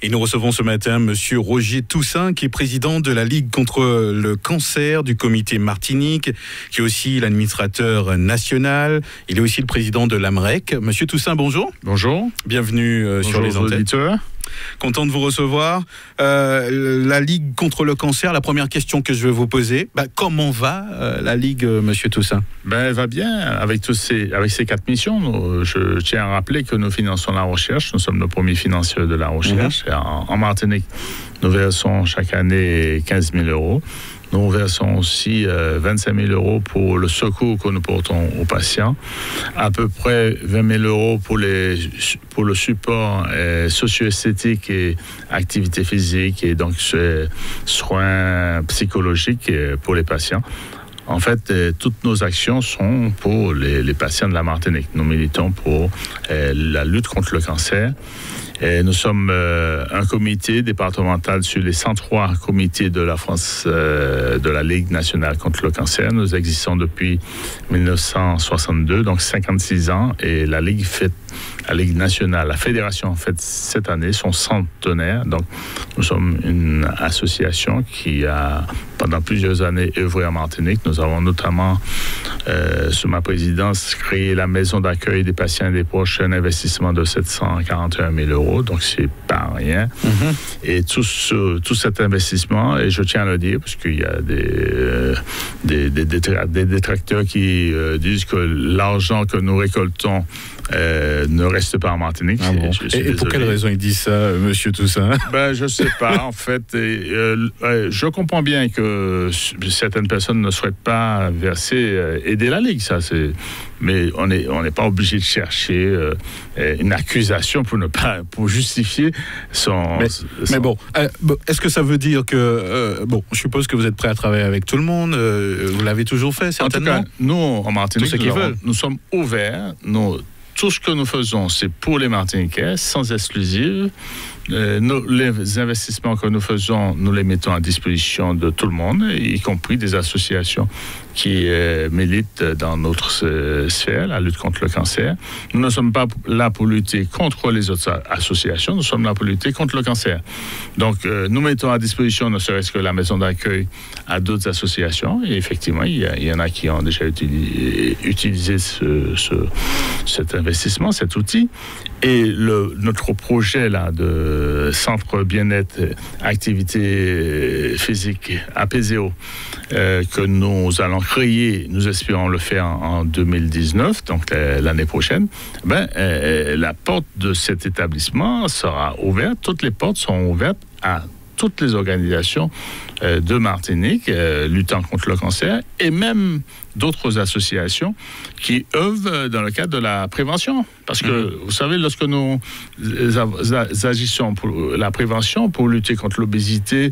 Et nous recevons ce matin Monsieur Roger Toussaint, qui est président de la Ligue contre le cancer du comité Martinique, qui est aussi l'administrateur national. Il est aussi le président de l'AMREC. Monsieur Toussaint, bonjour. Bonjour. Bienvenue sur les antennes. Auditeurs. Content de vous recevoir. La Ligue contre le cancer, la première question que je vais vous poser, comment va la Ligue, Monsieur Toussaint? Elle va bien avec ces 4 missions. Je tiens à rappeler que nous finançons la recherche. Nous sommes le premier financier de la recherche. En Martinique, nous versons chaque année 15 000 euros. Nous versons aussi 25 000 euros pour le secours que nous portons aux patients, à peu près 20 000 euros pour le support socio-esthétique et activité physique, et donc soins psychologiques pour les patients. En fait, toutes nos actions sont pour les patients de la Martinique. Nous militons pour la lutte contre le cancer. Et nous sommes un comité départemental sur les 103 comités de la France, de la Ligue nationale contre le cancer. Nous existons depuis 1962, donc 56 ans, et la Ligue nationale, la fédération en fait cette année son centenaire. Donc nous sommes une association qui a pendant plusieurs années œuvré en Martinique. Nous avons notamment, sous ma présidence, créé la maison d'accueil des patients et des proches, un investissement de 741 000 euros. Donc, c'est pas rien. Et tout cet investissement, et je tiens à le dire, parce qu'il y a des détracteurs qui disent que l'argent que nous récoltons ne reste pas en Martinique. Ah bon. Et pour quelle raison ils disent ça, Monsieur Toussaint? Je sais pas, en fait. Je comprends bien que certaines personnes ne souhaitent pas aider la Ligue, ça c'est. Mais on n'est pas obligé de chercher une accusation pour justifier son. Mais bon, est-ce que ça veut dire que je suppose que vous êtes prêt à travailler avec tout le monde. Vous l'avez toujours fait, certainement. En tout cas, nous en Martinique, nous sommes ouverts. Tout ce que nous faisons, c'est pour les Martiniquais, sans exclusive. Les investissements que nous faisons, nous les mettons à disposition de tout le monde, y compris des associations qui militent dans notre sphère, la lutte contre le cancer. Nous ne sommes pas là pour lutter contre les autres associations, nous sommes là pour lutter contre le cancer. Donc, nous mettons à disposition, ne serait-ce que la maison d'accueil, à d'autres associations. Et effectivement, il y en a qui ont déjà utilisé cet investissement, cet outil. Et notre projet là de centre bien-être, activité physique, APZO, que nous allons créer, nous espérons le faire en 2019, donc l'année prochaine, la porte de cet établissement sera ouverte, toutes les portes seront ouvertes à toutes les organisations de Martinique luttant contre le cancer, et même d'autres associations qui œuvrent dans le cadre de la prévention. Parce que, vous savez, lorsque nous agissons pour la prévention, pour lutter contre l'obésité,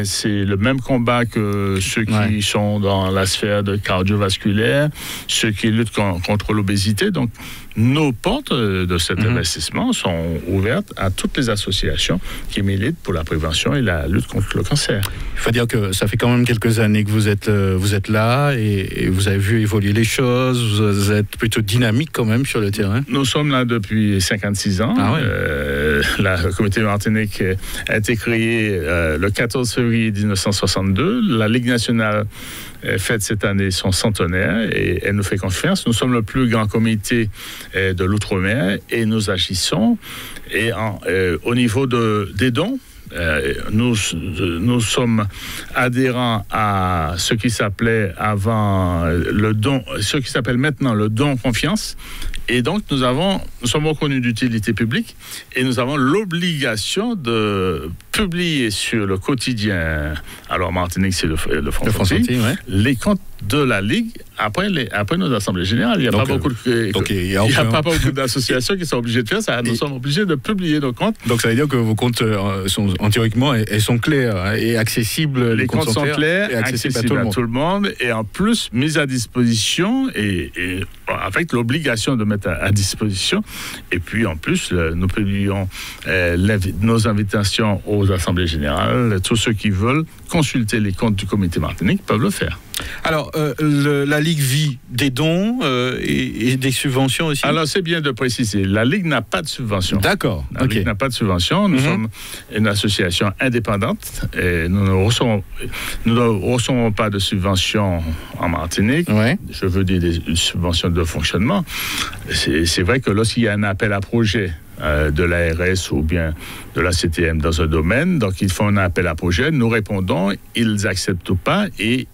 c'est le même combat que ceux qui sont dans la sphère de cardiovasculaire, ceux qui luttent contre l'obésité. Donc, nos portes de cet investissement sont ouvertes à toutes les associations qui militent pour la prévention et la lutte contre le cancer. Il faut dire que ça fait quand même quelques années que vous êtes là et vous avez vu évoluer les choses. Vous êtes plutôt dynamique quand même sur le terrain. Nous sommes là depuis 56 ans. Le comité Martinique a été créé le 14 février 1962. La Ligue nationale fête cette année son centenaire et elle nous fait confiance. Nous sommes le plus grand comité de l'outre-mer et nous agissons. Et au niveau des dons, nous sommes adhérents à ce qui s'appelait avant le don, ce qui s'appelle maintenant le don confiance. Et donc, nous sommes reconnus d'utilité publique et nous avons l'obligation de publier sur le quotidien, alors Martinique, c'est le Front Santé, les comptes de la Ligue après nos assemblées générales. Il n'y a pas beaucoup d'associations qui sont obligées de faire ça. Nous sommes obligés de publier nos comptes. Donc, ça veut dire que vos comptes sont théoriquement sont clairs et accessibles. Les comptes sont clairs et accessibles à tout le monde. Et en plus, mis à disposition et avec l'obligation de mettre à disposition. Et puis, en plus, nous publions nos invitations aux aux assemblées générales. Tous ceux qui veulent consulter les comptes du comité Martinique peuvent le faire. Alors, la Ligue vit des dons et des subventions aussi. Alors, c'est bien de préciser, la Ligue n'a pas de subvention. D'accord. La Ligue n'a pas de subvention. Nous sommes une association indépendante et nous ne recevons pas de subvention en Martinique. Ouais. Je veux dire des subventions de fonctionnement. C'est vrai que lorsqu'il y a un appel à projet de l'ARS ou bien de la CTM dans un domaine, donc ils font un appel à projet, nous répondons, ils acceptent ou pas, et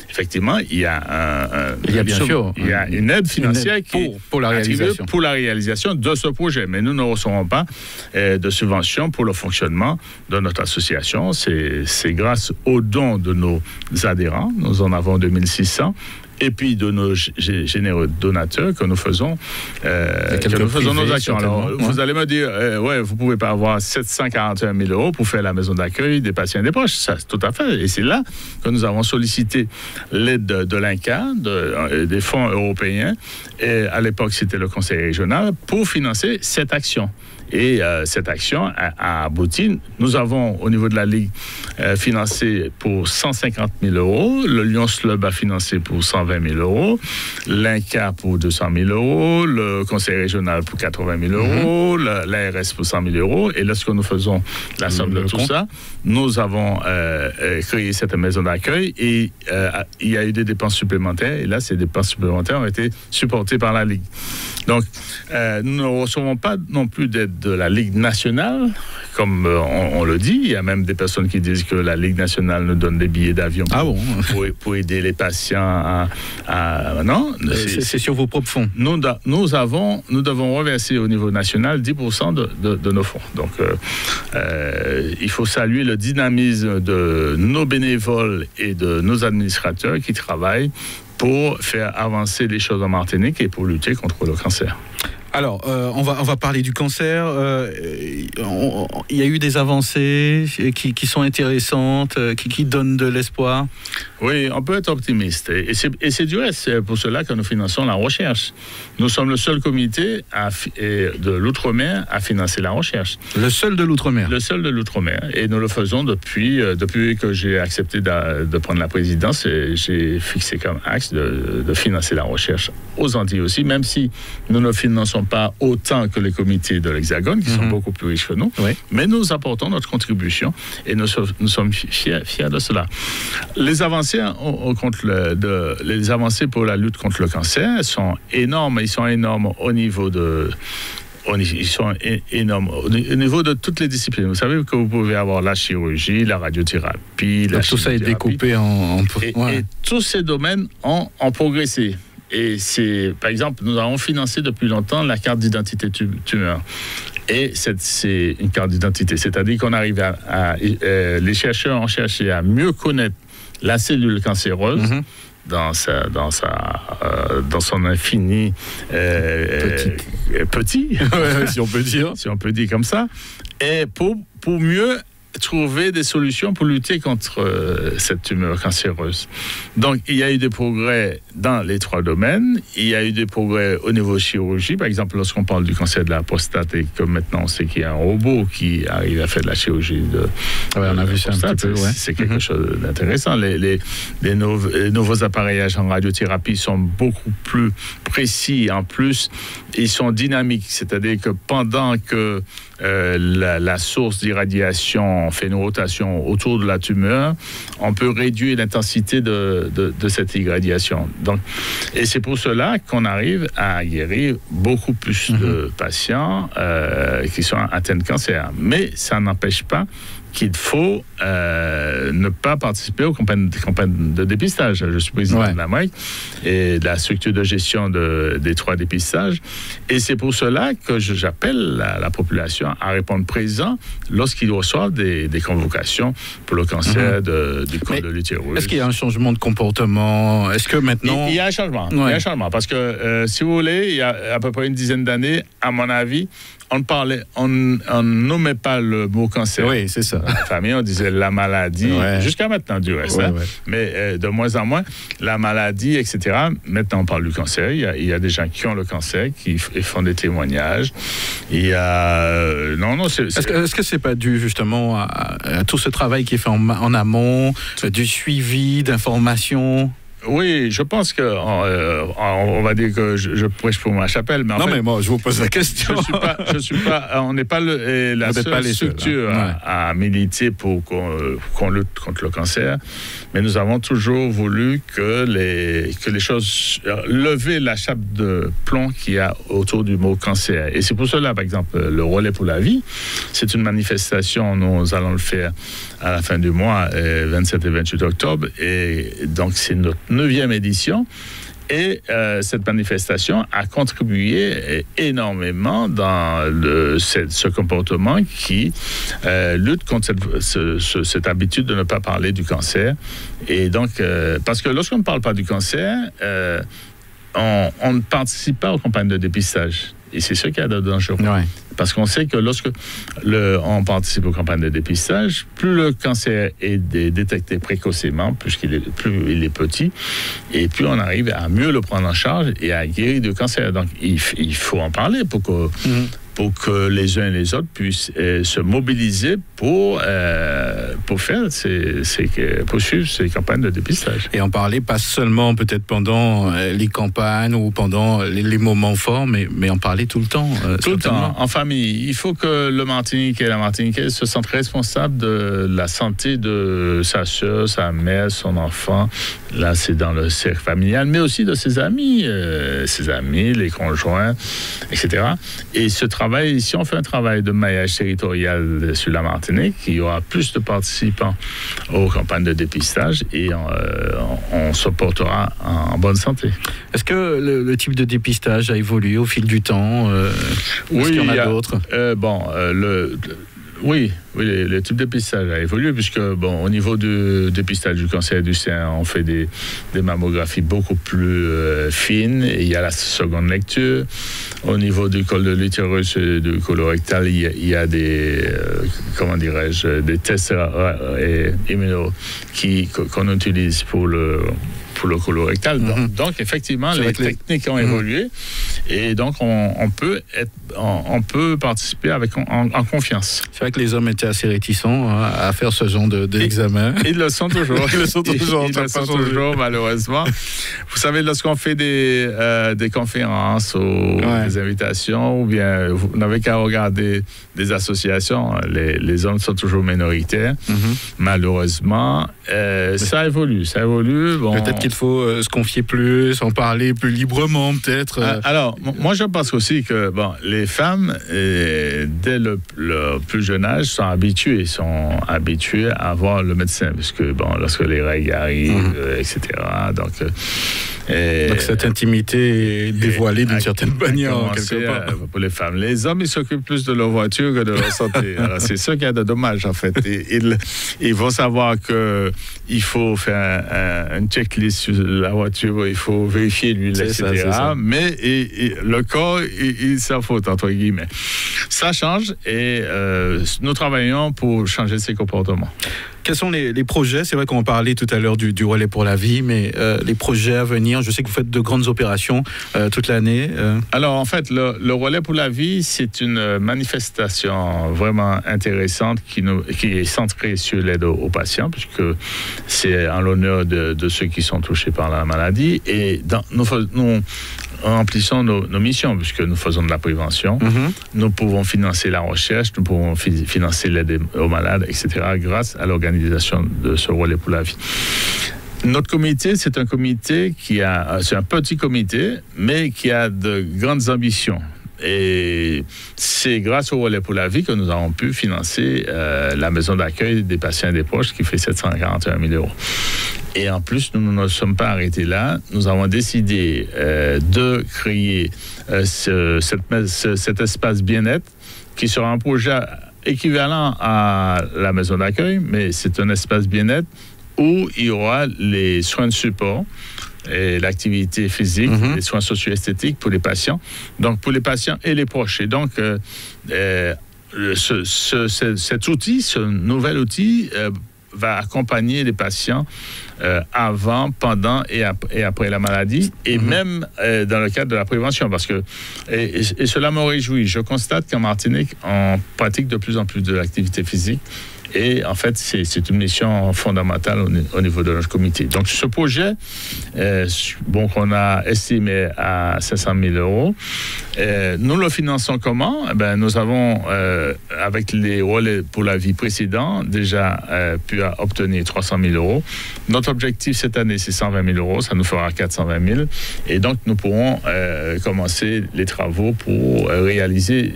effectivement, il y a une aide financière pour la réalisation. Pour la réalisation de ce projet, mais nous ne recevons pas de subvention pour le fonctionnement de notre association. C'est grâce aux dons de nos adhérents, nous en avons 2600, et puis de nos généreux donateurs que nous faisons, nos actions. Alors, vous allez me dire, vous ne pouvez pas avoir 741 000 € pour faire la maison d'accueil des patients et des proches. Ça, tout à fait. Et c'est là que nous avons sollicité l'aide de l'INCA, des fonds européens. Et à l'époque, c'était le conseil régional pour financer cette action. Et cette action a abouti. Nous avons, au niveau de la Ligue, financé pour 150 000 €. Le Lions Club a financé pour 120 000 €. L'INCA pour 200 000 €. Le Conseil régional pour 80 000 €. L'ARS pour 100 000 €. Et lorsque nous faisons la somme de tout ça, nous avons créé cette maison d'accueil. Et il y a eu des dépenses supplémentaires. Et là, ces dépenses supplémentaires ont été supportées par la Ligue. Donc, nous ne recevons pas non plus d'aide de la Ligue nationale, comme on le dit. Il y a même des personnes qui disent que la Ligue nationale nous donne des billets d'avion pour aider les patients non, c'est sur vos propres fonds. Nous devons reverser au niveau national 10% de nos fonds. Donc, il faut saluer le dynamisme de nos bénévoles et de nos administrateurs qui travaillent pour faire avancer les choses en Martinique et pour lutter contre le cancer. Alors, on va parler du cancer. Il y a eu des avancées qui sont intéressantes, qui donnent de l'espoir. Oui, on peut être optimiste. Et c'est du reste pour cela que nous finançons la recherche. Nous sommes le seul comité de l'Outre-mer à financer la recherche. Le seul de l'Outre-mer? Le seul de l'Outre-mer. Et nous le faisons depuis que j'ai accepté de prendre la présidence. J'ai fixé comme axe de financer la recherche aux Antilles aussi, même si nous ne finançons pas autant que les comités de l'Hexagone, qui sont beaucoup plus riches que nous. Oui. Mais nous apportons notre contribution et nous sommes fiers de cela. Les avancées les avancées pour la lutte contre le cancer sont énormes. Ils sont énormes au niveau de... Ils sont énormes au niveau de toutes les disciplines. Vous savez que vous pouvez avoir la chirurgie, la radiothérapie, la tout ça est découpé en... Et tous ces domaines ont progressé. Et par exemple, nous avons financé depuis longtemps la carte d'identité tumeur. Et c'est une carte d'identité. C'est-à-dire qu'on arrive les chercheurs ont cherché à mieux connaître la cellule cancéreuse dans son infini petit, si on peut dire. Si on peut dire comme ça. Et pour mieux trouver des solutions pour lutter contre cette tumeur cancéreuse. Donc, il y a eu des progrès dans les 3 domaines. Il y a eu des progrès au niveau chirurgie. Par exemple, lorsqu'on parle du cancer de la prostate et que maintenant on sait qu'il y a un robot qui arrive à faire de la chirurgie on a vu ça un petit peu, c'est quelque chose d'intéressant. Les nouveaux appareillages en radiothérapie sont beaucoup plus précis. En plus, ils sont dynamiques. C'est-à-dire que pendant que la source d'irradiation fait une rotation autour de la tumeur, on peut réduire l'intensité de cette irradiation. Donc, et c'est pour cela qu'on arrive à guérir beaucoup plus de patients qui sont atteints de cancer. Mais ça n'empêche pas qu'il faut ne pas participer aux campagnes de dépistage. Je suis président de la MREC et de la structure de gestion des 3 dépistages. Et c'est pour cela que j'appelle la population à répondre présent lorsqu'ils reçoivent des convocations pour le cancer du col de l'utérus. Est-ce qu'il y a un changement de comportement? Est-ce que maintenant... Il y a un changement. Il y a un changement parce que, si vous voulez, il y a à peu près une dizaine d'années, à mon avis, on nommait pas le mot cancer. Oui, c'est ça. Dans la famille, on disait la maladie, jusqu'à maintenant du reste. Mais de moins en moins, la maladie, etc. Maintenant, on parle du cancer. Il y a des gens qui ont le cancer, qui font des témoignages. Il y a Est-ce que c'est pas dû justement à tout ce travail qui est fait en amont, du suivi d'informations? Oui, je pense que on va dire que je prêche pour ma chapelle, mais mais moi je vous pose la question. On n'est pas la seule structure à militer pour qu'on lutte contre le cancer, mais nous avons toujours voulu que les choses lever la chape de plomb qu'il y a autour du mot cancer. Et c'est pour cela, par exemple, le relais pour la vie, c'est une manifestation. Nous allons le faire à la fin du mois, 27 et 28 octobre, et donc c'est notre 9e édition. Et cette manifestation a contribué énormément dans ce comportement qui lutte contre cette habitude de ne pas parler du cancer. Et donc, parce que lorsqu'on ne parle pas du cancer, on ne participe pas aux campagnes de dépistage. Et c'est ce qu'il y a de dangereux. Ouais. Parce qu'on sait que lorsque on participe aux campagnes de dépistage, plus le cancer est détecté précocement, plus il est petit, et plus on arrive à mieux le prendre en charge et à guérir du cancer. Donc, il faut en parler pour que les uns et les autres puissent se mobiliser pour suivre ces campagnes de dépistage. Et en parler pas seulement peut-être pendant les campagnes ou pendant les moments forts, mais en parler tout le temps. Tout le temps, en famille. Il faut que le Martiniquais et la Martiniquaise se sentent responsables de la santé de sa soeur, sa mère, son enfant. Là, c'est dans le cercle familial, mais aussi de ses amis, les conjoints, etc. Et si on fait un travail de maillage territorial sur la Martinique, il y aura plus de participants aux campagnes de dépistage et on se portera en bonne santé. Est-ce que le type de dépistage a évolué au fil du temps? Oui, il y en a d'autres. Oui, le type de dépistage a évolué puisque, au niveau du dépistage du cancer du sein, on fait des mammographies beaucoup plus fines. Et il y a la seconde lecture. Au niveau du col de l'utérus et du colorectal, il y a des tests immuno qu'on utilise pour le colorectal. Donc, effectivement, les techniques ont évolué et donc on peut participer en confiance. C'est vrai que les hommes étaient assez réticents à faire ce genre d'examen. Ils le sont toujours. Ils le sont toujours, malheureusement. Vous savez, lorsqu'on fait des conférences ou des invitations, ou bien vous n'avez qu'à regarder des associations, les hommes sont toujours minoritaires. Malheureusement, ça évolue. Peut-être qu'il faut se confier plus, en parler plus librement, peut-être. Alors, moi, je pense aussi que les femmes, dès le plus jeune âge, sont habituées à voir le médecin, parce que lorsque les règles arrivent, etc. Donc, cette intimité est dévoilée d'une certaine manière, quelque part. Pour les femmes. Les hommes, ils s'occupent plus de leur voiture que de leur santé. Alors, c'est ça qu'il y a de dommage, en fait. Ils vont savoir qu'il faut faire une checklist sur la voiture, il faut vérifier l'huile, etc. Mais le corps, il s'en faute, entre guillemets. Ça change et nous travaillons pour changer ces comportements. Quels sont les projets? C'est vrai qu'on parlait tout à l'heure du relais pour la vie, mais les projets à venir, je sais que vous faites de grandes opérations toute l'année. Alors, en fait, le relais pour la vie, c'est une manifestation vraiment intéressante qui est centrée sur l'aide aux patients, puisque c'est en l'honneur de ceux qui sont touchés par la maladie. Et nous remplissons nos missions, puisque nous faisons de la prévention. Nous pouvons financer la recherche, nous pouvons financer l'aide aux malades, etc., grâce à l'organisation de ce relais pour la vie. Notre comité, c'est un comité c'est un petit comité, mais qui a de grandes ambitions. Et c'est grâce au relais pour la vie que nous avons pu financer la maison d'accueil des patients et des proches qui fait 741 000 €. Et en plus, nous ne nous sommes pas arrêtés là. Nous avons décidé de créer cet espace bien-être qui sera un projet équivalent à la maison d'accueil, mais c'est un espace bien-être où il y aura les soins de support et l'activité physique, les soins socio-esthétiques pour les patients, donc pour les patients et les proches. Et donc, cet outil, ce nouvel outil, va accompagner les patients avant, pendant et après la maladie, et même dans le cadre de la prévention, parce que, et cela me réjouit, je constate qu'en Martinique, on pratique de plus en plus de l'activité physique. Et en fait, c'est une mission fondamentale au niveau de notre comité. Donc, ce projet, qu'on a estimé à 500 000 euros, nous le finançons comment? Nous avons, avec les relais pour la vie précédents, déjà pu obtenir 300 000 euros. Notre objectif cette année, c'est 120 000 euros. Ça nous fera 420 000. Et donc, nous pourrons commencer les travaux pour réaliser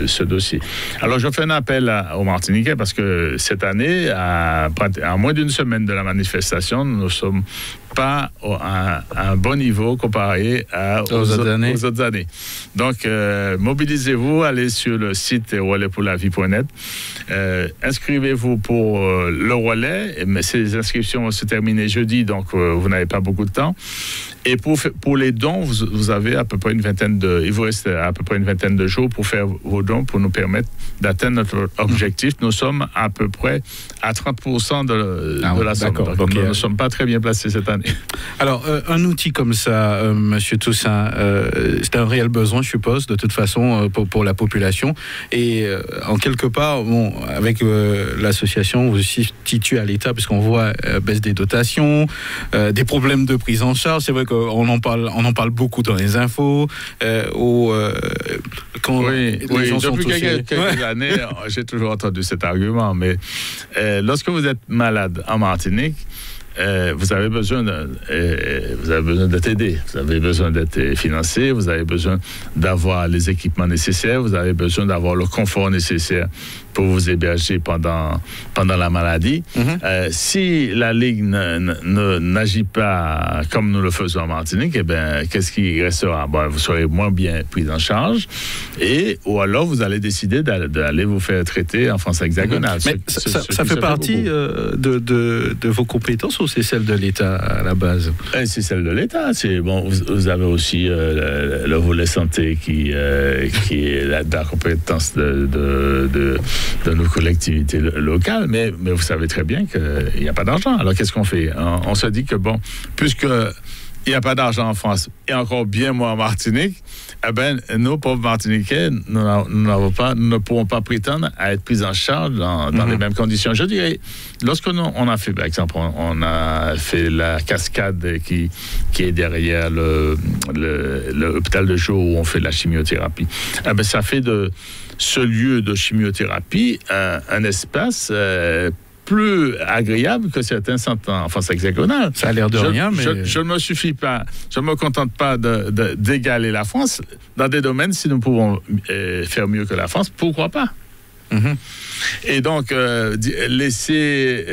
ce dossier. Alors, je fais un appel aux Martiniquais parce que cette année, à moins d'une semaine de la manifestation, nous ne sommes pas à un bon niveau comparé aux autres années. Donc, mobilisez-vous, allez sur le site relaypourlavie.net, inscrivez-vous pour le relais, mais ces inscriptions vont se terminer jeudi, donc vous n'avez pas beaucoup de temps. Et pour les dons, vous avez à peu près il vous reste à peu près une vingtaine de jours pour faire vos dons, pour nous permettre d'atteindre notre objectif. Nous sommes à peu près à 30% de la somme. Donc, nous ne sommes pas très bien placés cette année. Alors, un outil comme ça, Monsieur Toussaint, c'est un réel besoin, je suppose, de toute façon, pour la population. Et en quelque part, avec l'association, vous situez à l'État, puisqu'on voit baisse des dotations, des problèmes de prise en charge. C'est vrai qu'on en parle beaucoup dans les infos. Quand les gens sont touchés. Depuis quelques années, j'ai toujours entendu cet argument. Mais lorsque vous êtes malade en Martinique, vous avez besoin d'être aidé, vous avez besoin d'être financé, vous avez besoin d'avoir les équipements nécessaires, vous avez besoin d'avoir le confort nécessaire pour vous héberger pendant la maladie. Si la Ligue n'agit pas comme nous le faisons en Martinique, qu'est-ce qui restera? Vous serez moins bien pris en charge, ou alors vous allez décider d'aller vous faire traiter en France hexagonale. Mais ça fait partie de vos compétences, ou c'est celle de l'État à la base? C'est celle de l'État. Vous avez aussi le volet santé qui est la compétence de nos collectivités locales, mais vous savez très bien qu'il n'y a pas d'argent. Alors qu'est-ce qu'on fait? On se dit que puisque il n'y a pas d'argent en France, et encore bien moins en Martinique, nos pauvres Martiniquais, nous ne pourront pas prétendre à être pris en charge dans les mêmes conditions. Je dirais, on a fait, par exemple, on a fait la cascade qui est derrière l'hôpital de jour où on fait de la chimiothérapie. Ça fait de ce lieu de chimiothérapie un espace plus agréable que certains centres en France hexagonale. Ça a l'air de rien, mais... Je ne me contente pas d'égaler la France. Dans des domaines, si nous pouvons faire mieux que la France, pourquoi pas? Et donc, laisser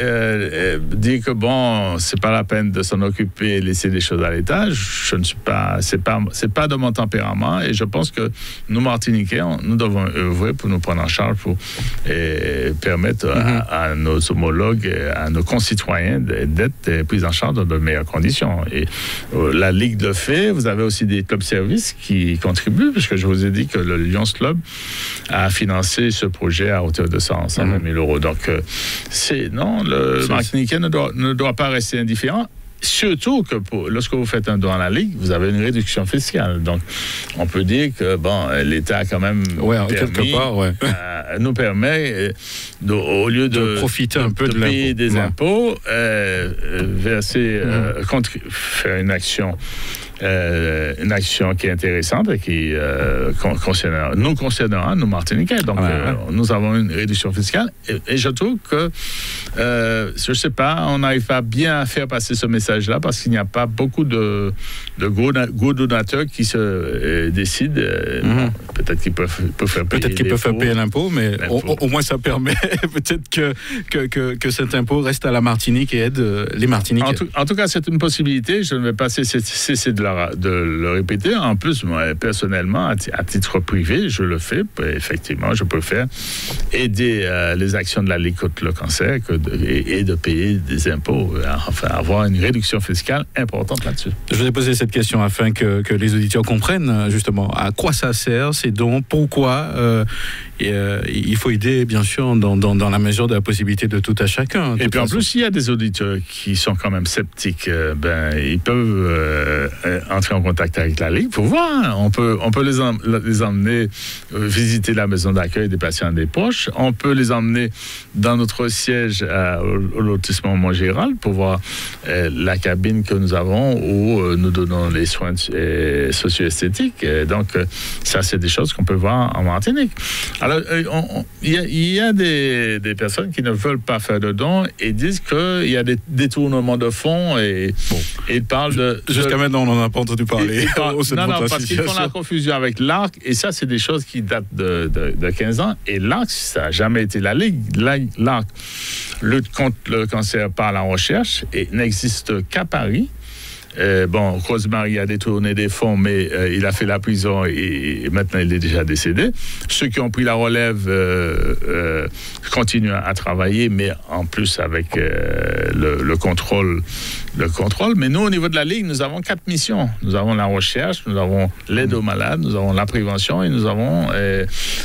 dire que c'est pas la peine de s'en occuper, laisser les choses à l'État, c'est pas de mon tempérament, et je pense que nous, Martiniquais, nous devons œuvrer pour nous prendre en charge, pour permettre à nos homologues, à nos concitoyens d'être pris en charge dans de meilleures conditions. Et la Ligue le fait. Vous avez aussi des clubs-services qui contribuent, puisque je vous ai dit que le Lions Club a financé ce projet à hauteur de 120 000 euros. Donc, le Martiniquais ne doit pas rester indifférent. Surtout que lorsque vous faites un don à la Ligue, vous avez une réduction fiscale. Donc, on peut dire que l'État quand même nous permet, au lieu de profiter un peu de payer des impôts, verser, faire une action qui est intéressante et qui concernera nous Martiniquais. Donc, nous avons une réduction fiscale, et je trouve que, je sais pas, on n'arrive pas bien à faire passer ce message-là, parce qu'il n'y a pas beaucoup de gros donateurs qui se décident. Peut-être qu'ils peuvent faire payer l'impôt, mais au moins ça permet peut-être que cet impôt reste à la Martinique et aide les Martiniquais. En tout cas, c'est une possibilité. Je ne vais pas cesser de le répéter. En plus, moi, personnellement, à titre privé, je le fais. Effectivement, je peux faire aider les actions de la Ligue contre le cancer et de payer des impôts, enfin avoir une réduction fiscale importante là-dessus. Je vous ai posé cette question afin que les auditeurs comprennent justement à quoi ça sert ces dons, pourquoi il faut aider, bien sûr, dans la mesure de la possibilité de tout à chacun. Et puis en plus, il y a des auditeurs qui sont quand même sceptiques. Ils peuvent entrer en contact avec la Ligue pour voir. On peut les emmener visiter la maison d'accueil des patients des proches. On peut les emmener dans notre siège au lotissement Montgéral pour voir la cabine que nous avons où nous donnons les soins socio-esthétiques. Donc, ça, c'est des choses qu'on peut voir en Martinique. Alors, il y a des personnes qui ne veulent pas faire de dons et disent qu'il y a des détournements de fonds et ils parlent de... Jusqu'à maintenant, on n'en a pas entendu parler. Non, parce qu'ils font la confusion avec l'ARC et ça, c'est des choses qui datent de 15 ans. Et l'ARC, ça n'a jamais été la Ligue. L'ARC lutte contre le cancer par la recherche et n'existe qu'à Paris. Rosemary a détourné des fonds, mais il a fait la prison et maintenant il est déjà décédé. Ceux qui ont pris la relève continuent à travailler, mais en plus avec le contrôle. Mais nous, au niveau de la Ligue, nous avons 4 missions. Nous avons la recherche, nous avons l'aide aux malades, nous avons la prévention et nous avons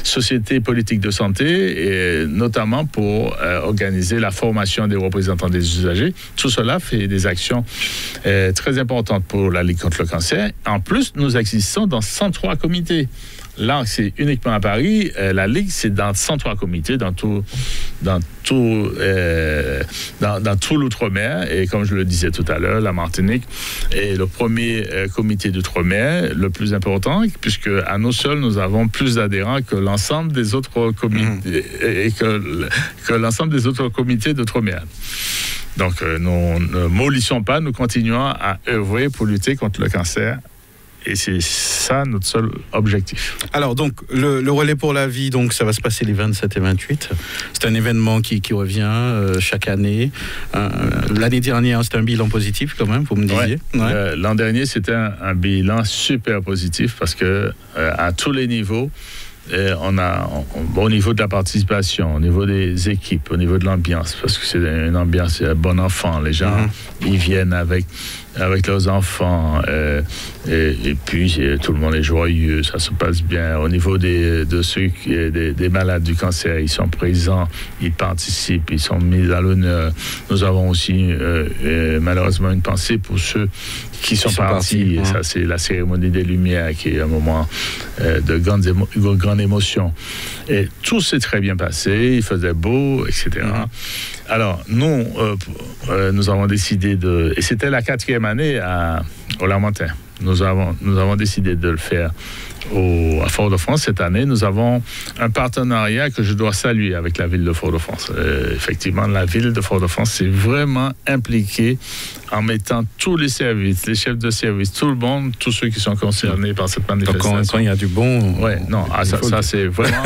société politique de santé, et notamment pour organiser la formation des représentants des usagers. Tout cela fait des actions très importante pour la Ligue contre le cancer. En plus, nous existons dans 103 comités. Là, c'est uniquement à Paris. La Ligue, c'est dans 103 comités, dans tout l'outre-mer. Et comme je le disais tout à l'heure, la Martinique est le premier comité d'outre-mer, le plus important, puisque à nous seuls, nous avons plus d'adhérents que l'ensemble des autres comités et que l'ensemble des autres comités d'outre-mer. Donc, nous ne mollissons pas, nous continuons à œuvrer pour lutter contre le cancer. Et c'est ça notre seul objectif. Alors, donc, le relais pour la vie, donc, ça va se passer les 27 et 28. C'est un événement qui revient chaque année. L'année dernière, c'était un bilan positif, quand même, vous me disiez. Ouais. L'an dernier, c'était un bilan super positif parce que à tous les niveaux, au niveau de la participation, au niveau des équipes, au niveau de l'ambiance, parce que c'est une ambiance bon enfant. Les gens, ils viennent avec leurs enfants et puis tout le monde est joyeux, ça se passe bien. Au niveau des malades du cancer, ils sont présents, ils participent, ils sont mis à l'honneur. Nous avons aussi malheureusement une pensée pour ceux qui sont partis. Ça, c'est la cérémonie des Lumières qui est un moment de grande émotion. Et tout s'est très bien passé, il faisait beau, etc. Alors, nous avons décidé et c'était la 4e année au Lamentin. Nous avons décidé de le faire à Fort-de-France cette année. Nous avons un partenariat que je dois saluer avec la ville de Fort-de-France. Effectivement, la ville de Fort-de-France s'est vraiment impliquée en mettant tous les services, les chefs de service, tout le monde, tous ceux qui sont concernés par cette manifestation. Donc, quand il y a du bon... ça c'est vraiment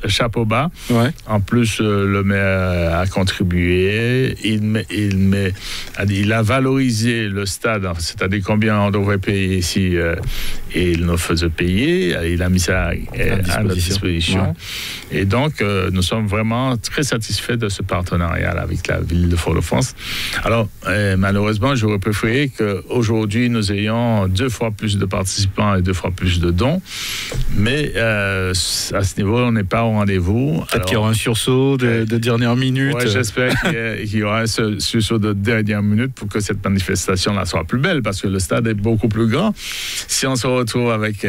chapeau bas. Ouais. En plus, le maire a contribué. Il a valorisé le stade, c'est-à-dire combien on devrait payer ici, et il nous faisait payer. Il a mis ça à notre disposition. Ouais. Et donc, nous sommes vraiment très satisfaits de ce partenariat avec la ville de Fort-de-France. Alors, malheureusement, j'aurais préféré qu'aujourd'hui, nous ayons 2 fois plus de participants et 2 fois plus de dons. Mais à ce niveau, on n'est pas au rendez-vous. Peut-être qu'il y aura un sursaut de dernière minute. Ouais, j'espère qu'il y aura un sursaut de dernière minute pour que cette manifestation-là soit plus belle, parce que le stade est beaucoup plus grand. Si on se retrouve avec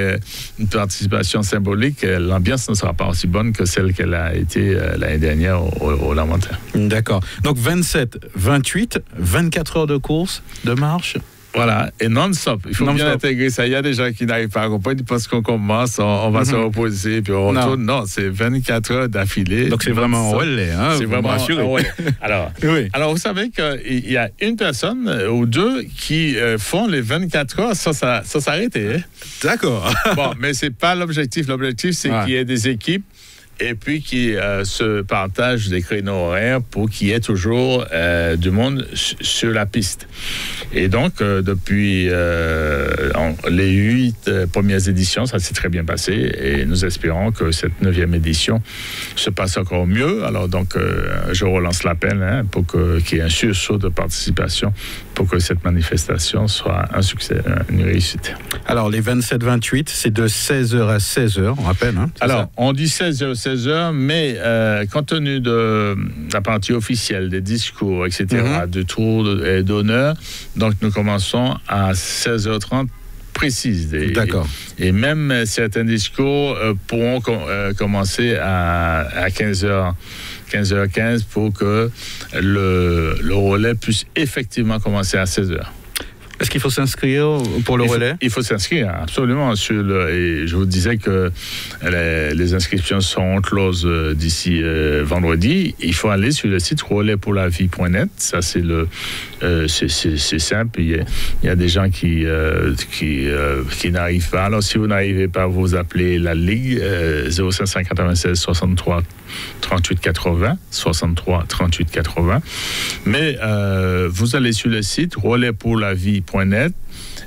une participation symbolique, l'ambiance ne sera pas aussi bonne que celle qu'elle a été l'année dernière au Lamentin. D'accord. Donc 27, 28, 24 heures de course, de marche. Voilà, et non-stop. Il faut bien intégrer ça. Il y a des gens qui n'arrivent pas à comprendre parce qu'on commence, on va se reposer, puis on retourne. Non, c'est 24 heures d'affilée. Donc c'est vraiment un relais. C'est vraiment un relais. Alors, vous savez qu'il y a une personne ou 2 qui font les 24 heures sans s'arrêter. Hein? D'accord. Bon, mais c'est pas l'objectif. L'objectif, c'est qu'il y ait des équipes et puis qui se partagent des créneaux horaires pour qu'il y ait toujours du monde sur la piste. Et donc, depuis les 8 premières éditions, ça s'est très bien passé et nous espérons que cette 9e édition se passe encore mieux. Alors donc, je relance l'appel pour qu'il y ait un sursaut de participation pour que cette manifestation soit un succès, une réussite. Alors, les 27-28, c'est de 16h à 16h, on rappelle. Hein, alors, ça? On dit 16h, 16h, mais compte tenu de la partie officielle, des discours, etc., du tour d'honneur, donc nous commençons à 16h30 précise. D'accord. Et même certains discours pourront commencer à 15h15 pour que le relais puisse effectivement commencer à 16h. Est-ce qu'il faut s'inscrire pour le relais? Il faut s'inscrire, absolument. Et je vous disais que les inscriptions seront closes d'ici vendredi. Il faut aller sur le site relaispourlavie.net. Ça, c'est simple. Il y a des gens qui n'arrivent pas. Alors, si vous n'arrivez pas, vous appelez la Ligue 0596 63 38 80, 63 38 80. Mais vous allez sur le site relaispourlavie.net.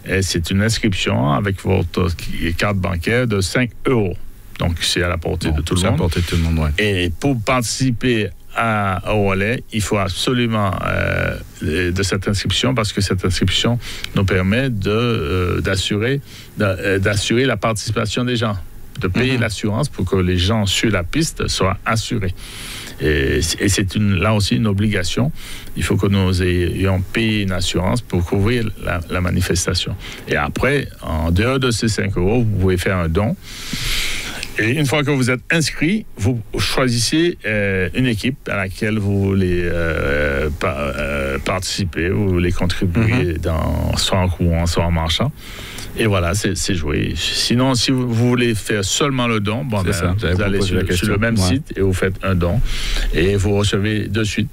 Et c'est une inscription avec votre carte bancaire de 5 €. Donc, c'est à la portée de tout le monde. À la portée de tout le monde, ouais. Et pour participer au relais, il faut absolument de cette inscription, parce que cette inscription nous permet d'assurer la participation des gens, de payer l'assurance pour que les gens sur la piste soient assurés. Et c'est là aussi une obligation. Il faut que nous ayons payé une assurance pour couvrir la manifestation. Et après, en dehors de ces 5 €, vous pouvez faire un don. Et une fois que vous êtes inscrit, vous choisissez une équipe à laquelle vous voulez participer, vous voulez contribuer, soit en courant, soit en marchant. Et voilà, c'est joué. Sinon, si vous voulez faire seulement le don, vous allez sur le même site et vous faites un don. Et vous recevez de suite,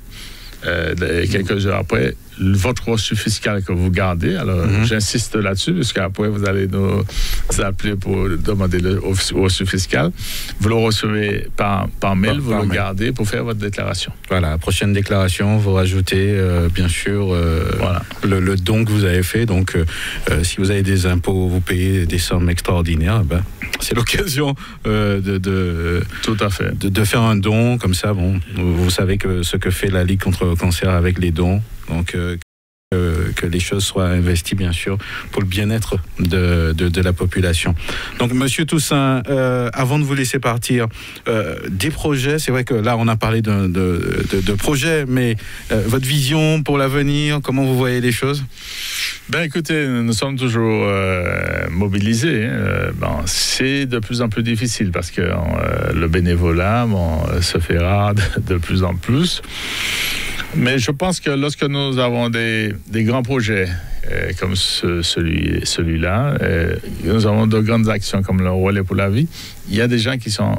quelques heures après, votre reçu fiscal que vous gardez. Alors, j'insiste là-dessus, parce qu'après, vous allez nous appeler pour demander le reçu fiscal. Vous le recevez par mail, vous le gardez pour faire votre déclaration. Voilà, prochaine déclaration, vous rajoutez, bien sûr, le don que vous avez fait. Donc, si vous avez des impôts, vous payez des sommes extraordinaires, c'est l'occasion tout à fait. de faire un don. Comme ça, vous savez que ce que fait la Ligue contre le cancer avec les dons. Donc, que les choses soient investies, bien sûr, pour le bien-être de la population. Donc, Monsieur Toussaint, avant de vous laisser partir, des projets, c'est vrai que là, on a parlé de projets, mais votre vision pour l'avenir, comment vous voyez les choses? Écoutez, nous sommes toujours mobilisés. C'est de plus en plus difficile parce que le bénévolat se fait rare de plus en plus. Mais je pense que lorsque nous avons des grands projets comme celui-là, nous avons de grandes actions comme le Relais pour la vie, il y a des gens qui sont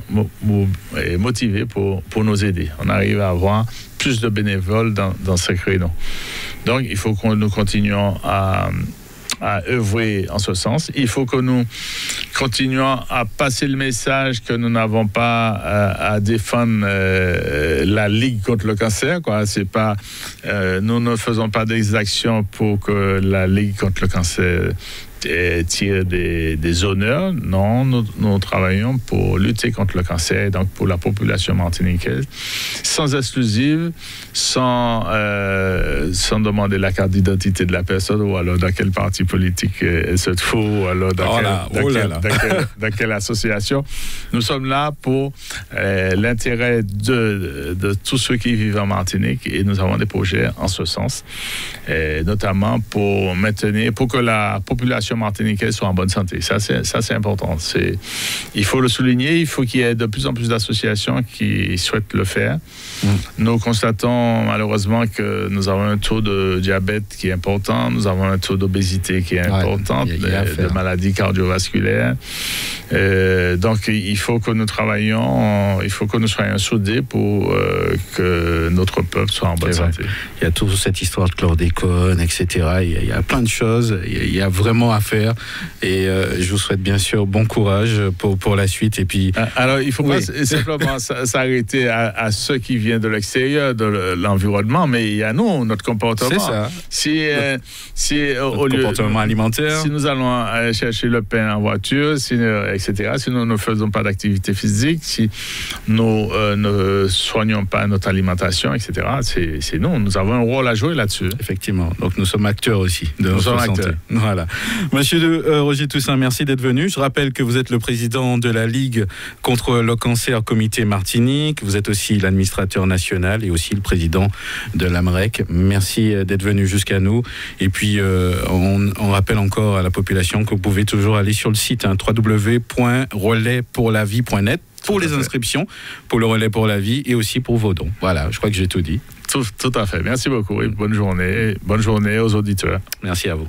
motivés pour nous aider. On arrive à avoir plus de bénévoles dans ce créneau. Donc, il faut que nous continuions à œuvrer en ce sens. Il faut que nous continuons à passer le message que nous n'avons pas à défendre la Ligue contre le cancer. C'est pas, nous ne faisons pas des actions pour que la Ligue contre le cancer tire des honneurs. Non, nous travaillons pour lutter contre le cancer, donc pour la population martiniquaise, sans exclusive, sans demander la carte d'identité de la personne, ou alors dans quel parti politique elle se trouve, ou alors dans quelle association. Nous sommes là pour l'intérêt de tous ceux qui vivent en Martinique, et nous avons des projets en ce sens, notamment pour que la population martiniquaise soit en bonne santé. Ça, c'est important. Il faut le souligner. Il faut qu'il y ait de plus en plus d'associations qui souhaitent le faire. Nous constatons malheureusement que nous avons un taux de diabète qui est important. Nous avons un taux d'obésité qui est important, de maladies cardiovasculaires. Donc, il faut que nous travaillions, il faut que nous soyons soudés pour que notre peuple soit en bonne santé. Il y a toute cette histoire de chlordécone, etc. Il y a plein de choses. Il y a vraiment à faire. Et je vous souhaite bien sûr bon courage pour la suite. Et puis, alors, il ne faut pas simplement s'arrêter à ceux qui viennent de l'extérieur, de l'environnement, mais il y a nous, notre comportement. C'est ça. Notre comportement alimentaire. Si nous allons chercher le pain en voiture, etc., si nous ne faisons pas d'activité physique, si nous ne soignons pas notre alimentation, etc., c'est nous avons un rôle à jouer là-dessus. Effectivement. Donc nous sommes acteurs aussi de notre santé. Voilà. Monsieur Roger Toussaint, merci d'être venu. Je rappelle que vous êtes le président de la Ligue contre le cancer Comité Martinique. Vous êtes aussi l'administrateur national et aussi le président de l'AMREC. Merci d'être venu jusqu'à nous. Et puis on rappelle encore à la population que vous pouvez toujours aller sur le site www.relaispourlavie.net pour les inscriptions, pour le Relais pour la Vie et aussi pour vos dons. Voilà, je crois que j'ai tout dit. Tout à fait. Merci beaucoup et bonne journée aux auditeurs. Merci à vous.